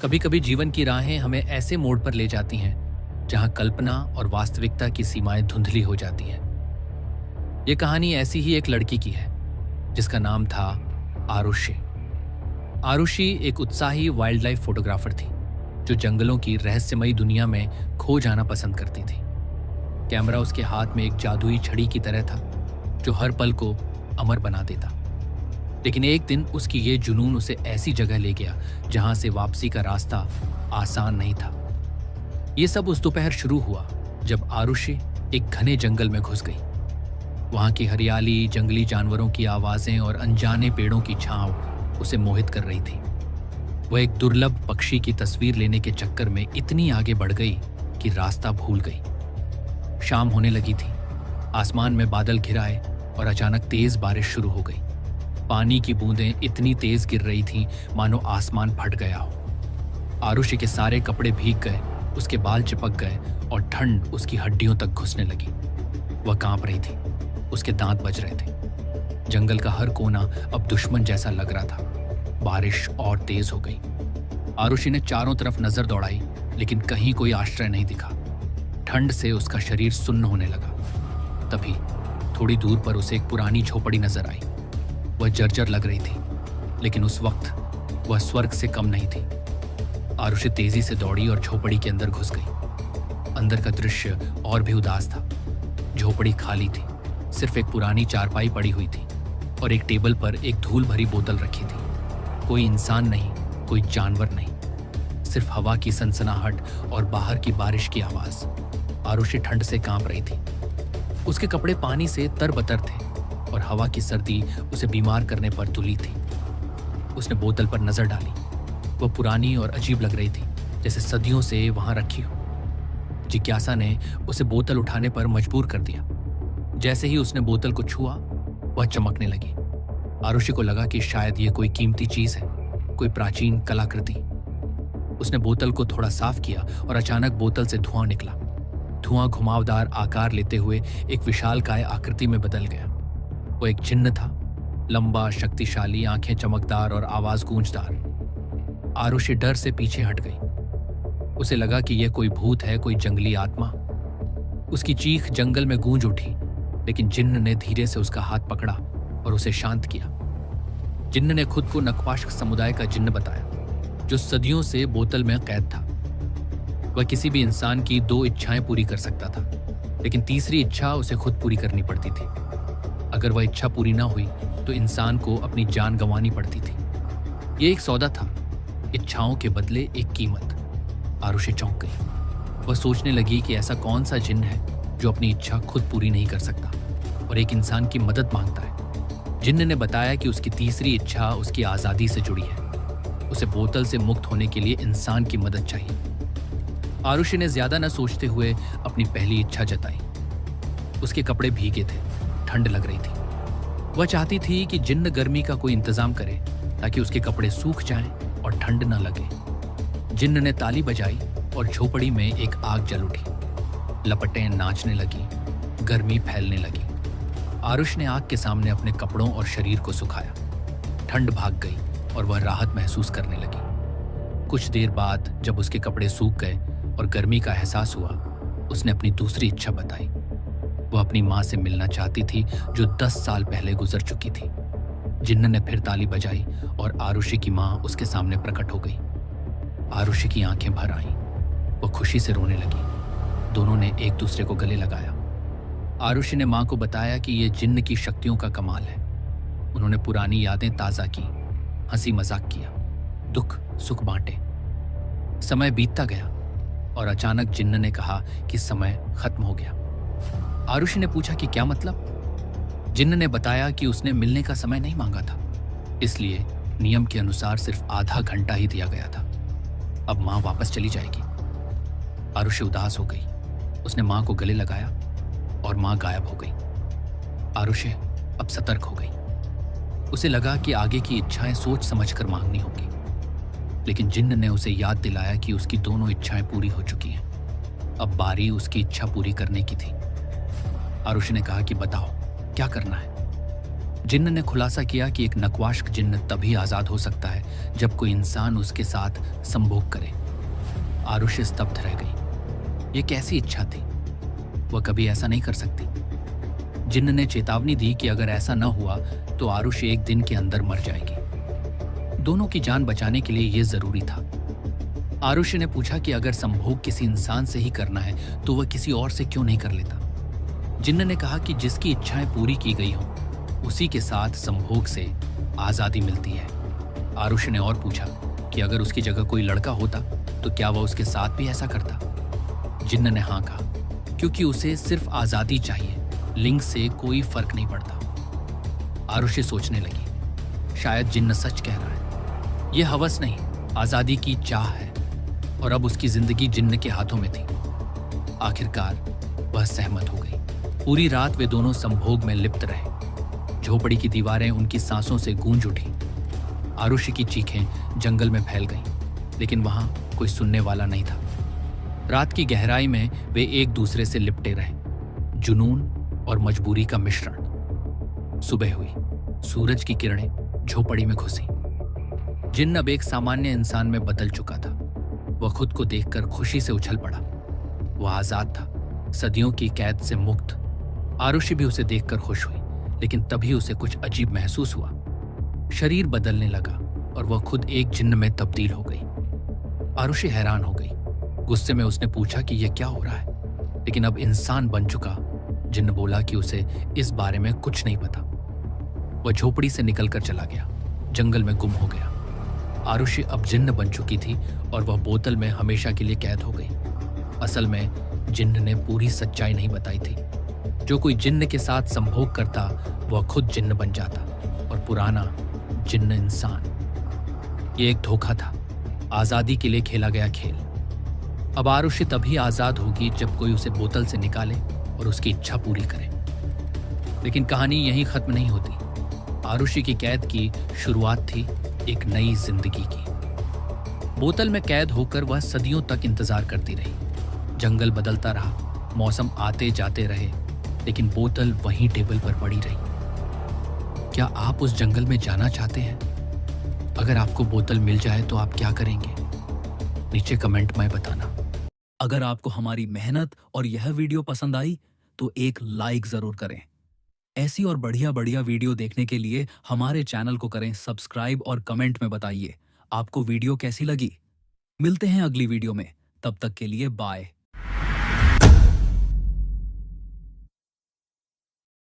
कभी कभी जीवन की राहें हमें ऐसे मोड़ पर ले जाती हैं जहां कल्पना और वास्तविकता की सीमाएं धुंधली हो जाती हैं। ये कहानी ऐसी ही एक लड़की की है जिसका नाम था आरुषि। आरुषि एक उत्साही वाइल्ड लाइफ फोटोग्राफर थी जो जंगलों की रहस्यमयी दुनिया में खो जाना पसंद करती थी। कैमरा उसके हाथ में एक जादुई छड़ी की तरह था जो हर पल को अमर बना देता। लेकिन एक दिन उसकी ये जुनून उसे ऐसी जगह ले गया जहां से वापसी का रास्ता आसान नहीं था। ये सब उस दोपहर शुरू हुआ जब आरुषि एक घने जंगल में घुस गई। वहां की हरियाली, जंगली जानवरों की आवाजें और अनजाने पेड़ों की छांव उसे मोहित कर रही थी। वह एक दुर्लभ पक्षी की तस्वीर लेने के चक्कर में इतनी आगे बढ़ गई कि रास्ता भूल गई। शाम होने लगी थी। आसमान में बादल घिराए और अचानक तेज बारिश शुरू हो गई। पानी की बूंदें इतनी तेज गिर रही थीं मानो आसमान फट गया हो। आरुषि के सारे कपड़े भीग गए, उसके बाल चिपक गए और ठंड उसकी हड्डियों तक घुसने लगी। वह कांप रही थी, उसके दांत बज रहे थे। जंगल का हर कोना अब दुश्मन जैसा लग रहा था। बारिश और तेज हो गई। आरुषि ने चारों तरफ नजर दौड़ाई लेकिन कहीं कोई आश्रय नहीं दिखा। ठंड से उसका शरीर सुन्न होने लगा। तभी थोड़ी दूर पर उसे एक पुरानी झोपड़ी नजर आई। वह जर्जर लग रही थी लेकिन उस वक्त वह स्वर्ग से कम नहीं थी। आरुषि तेजी से दौड़ी और झोपड़ी के अंदर घुस गई। अंदर का दृश्य और भी उदास था। झोपड़ी खाली थी, सिर्फ एक पुरानी चारपाई पड़ी हुई थी और एक टेबल पर एक धूल भरी बोतल रखी थी। कोई इंसान नहीं, कोई जानवर नहीं, सिर्फ हवा की सनसनाहट और बाहर की बारिश की आवाज। आरुषि ठंड से कांप रही थी। उसके कपड़े पानी से तरबतर थे और हवा की सर्दी उसे बीमार करने पर तुली थी। उसने बोतल पर नजर डाली। वह पुरानी और अजीब लग रही थी, जैसे सदियों से वहां रखी हो। जिज्ञासा ने उसे बोतल उठाने पर मजबूर कर दिया। जैसे ही उसने बोतल को छुआ, वह चमकने लगी। आरुषि को लगा कि शायद ये कोई कीमती चीज है, कोई प्राचीन कलाकृति। उसने बोतल को थोड़ा साफ किया और अचानक बोतल से धुआं निकला। धुआं घुमावदार आकार लेते हुए एक विशालकाय आकृति में बदल गया। वो एक जिन्न था, लंबा, शक्तिशाली, आंखें चमकदार और आवाज गूंजदार। आरुषि डर से पीछे हट गई। उसे लगा कि यह कोई भूत है, कोई जंगली आत्मा। उसकी चीख जंगल में गूंज उठी, लेकिन जिन्न ने धीरे से उसका हाथ पकड़ा और उसे शांत किया। जिन्न ने खुद को नक्पाश समुदाय का जिन्न बताया, जो सदियों से बोतल में कैद था। वह किसी भी इंसान की 2 इच्छाएं पूरी कर सकता था, लेकिन तीसरी इच्छा उसे खुद पूरी करनी पड़ती थी। अगर वह इच्छा पूरी ना हुई तो इंसान को अपनी जान गंवानी पड़ती थी। यह एक सौदा था, इच्छाओं के बदले एक कीमत। आरुषि चौंक गई। वह सोचने लगी कि ऐसा कौन सा जिन्न है जो अपनी इच्छा खुद पूरी नहीं कर सकता और एक इंसान की मदद मांगता है। जिन्न ने बताया कि उसकी तीसरी इच्छा उसकी आज़ादी से जुड़ी है। उसे बोतल से मुक्त होने के लिए इंसान की मदद चाहिए। आरुषि ने ज्यादा न सोचते हुए अपनी पहली इच्छा जताई। उसके कपड़े भीगे थे, ठंड लग रही थी। वह चाहती थी कि जिन्न गर्मी का कोई इंतजाम करे ताकि उसके कपड़े सूख जाएं और ठंड न लगे। जिन्न ने ताली बजाई और झोपड़ी में एक आग जल उठी। लपटें नाचने लगी, गर्मी फैलने लगी। आरुष ने आग के सामने अपने कपड़ों और शरीर को सुखाया। ठंड भाग गई और वह राहत महसूस करने लगी। कुछ देर बाद जब उसके कपड़े सूख गए और गर्मी का एहसास हुआ, उसने अपनी दूसरी इच्छा बताई। वह अपनी माँ से मिलना चाहती थी जो 10 साल पहले गुजर चुकी थी। जिन्न ने फिर ताली बजाई और आरुषि की माँ उसके सामने प्रकट हो गई। आरुषि की आंखें भर आईं। वह खुशी से रोने लगी। दोनों ने एक दूसरे को गले लगाया। आरुषि ने माँ को बताया कि यह जिन्न की शक्तियों का कमाल है। उन्होंने पुरानी यादें ताज़ा की, हंसी मजाक किया, दुख सुख बांटे। समय बीतता गया और अचानक जिन्न ने कहा कि समय खत्म हो गया। आरुषि ने पूछा कि क्या मतलब? जिन्न ने बताया कि उसने मिलने का समय नहीं मांगा था, इसलिए नियम के अनुसार सिर्फ आधा घंटा ही दिया गया था। अब माँ वापस चली जाएगी। आरुषि उदास हो गई। उसने माँ को गले लगाया और माँ गायब हो गई। आरुषि अब सतर्क हो गई। उसे लगा कि आगे की इच्छाएं सोच समझकर मांगनी होंगी, लेकिन जिन्न ने उसे याद दिलाया कि उसकी दोनों इच्छाएं पूरी हो चुकी हैं। अब बारी उसकी इच्छा पूरी करने की थी। आरुषि ने कहा कि बताओ क्या करना है। जिन्न ने खुलासा किया कि एक नक्वाश्क जिन्न तभी आजाद हो सकता है जब कोई इंसान उसके साथ संभोग करे। आरुषि स्तब्ध रह गई। ये कैसी इच्छा थी? वह कभी ऐसा नहीं कर सकती। जिन्न ने चेतावनी दी कि अगर ऐसा न हुआ तो आरुषि एक दिन के अंदर मर जाएगी। दोनों की जान बचाने के लिए यह जरूरी था। आरुषि ने पूछा कि अगर संभोग किसी इंसान से ही करना है तो वह किसी और से क्यों नहीं कर लेता। जिन्न ने कहा कि जिसकी इच्छाएं पूरी की गई हों उसी के साथ संभोग से आजादी मिलती है। आरुषि ने और पूछा कि अगर उसकी जगह कोई लड़का होता तो क्या वह उसके साथ भी ऐसा करता। जिन्न ने हाँ कहा, क्योंकि उसे सिर्फ आजादी चाहिए, लिंग से कोई फर्क नहीं पड़ता। आरुषि सोचने लगी, शायद जिन्न सच कह रहा है। यह हवस नहीं, आजादी की चाह है, और अब उसकी जिंदगी जिन्न के हाथों में थी। आखिरकार वह सहमत हो गई। पूरी रात वे दोनों संभोग में लिप्त रहे। झोपड़ी की दीवारें उनकी सांसों से गूंज उठी। आरुषि की चीखें जंगल में फैल गईं, लेकिन वहां कोई सुनने वाला नहीं था। रात की गहराई में वे एक दूसरे से लिपटे रहे, जुनून और मजबूरी का मिश्रण। सुबह हुई, सूरज की किरणें झोपड़ी में घुसी। जिन्न अब एक सामान्य इंसान में बदल चुका था। वह खुद को देखकर खुशी से उछल पड़ा। वह आजाद था, सदियों की कैद से मुक्त। आरुषि भी उसे देखकर खुश हुई, लेकिन तभी उसे कुछ अजीब महसूस हुआ। शरीर बदलने लगा और वह खुद एक जिन्न में तब्दील हो गई। आरुषि हैरान हो गई। गुस्से में उसने पूछा कि यह क्या हो रहा है, लेकिन अब इंसान बन चुका जिन्न बोला कि उसे इस बारे में कुछ नहीं पता। वह झोपड़ी से निकलकर चला गया, जंगल में गुम हो गया। आरुषि अब जिन्न बन चुकी थी और वह बोतल में हमेशा के लिए कैद हो गई। असल में जिन्न ने पूरी सच्चाई नहीं बताई थी। जो कोई जिन्न के साथ संभोग करता वह खुद जिन्न बन जाता और पुराना जिन्न इंसान। ये एक धोखा था, आजादी के लिए खेला गया खेल। अब आरुषि तभी आजाद होगी जब कोई उसे बोतल से निकाले और उसकी इच्छा पूरी करे। लेकिन कहानी यहीं खत्म नहीं होती। आरुषि की कैद की शुरुआत थी एक नई जिंदगी की। बोतल में कैद होकर वह सदियों तक इंतजार करती रही। जंगल बदलता रहा, मौसम आते जाते रहे, लेकिन बोतल वहीं टेबल पर पड़ी रही। क्या आप उस जंगल में जाना चाहते हैं? अगर आपको बोतल मिल जाए तो आप क्या करेंगे? नीचे कमेंट में बताना। अगर आपको हमारी मेहनत और यह वीडियो पसंद आई तो एक लाइक जरूर करें। ऐसी और बढ़िया बढ़िया वीडियो देखने के लिए हमारे चैनल को करें सब्सक्राइब और कमेंट में बताइए आपको वीडियो कैसी लगी। मिलते हैं अगली वीडियो में, तब तक के लिए बाय।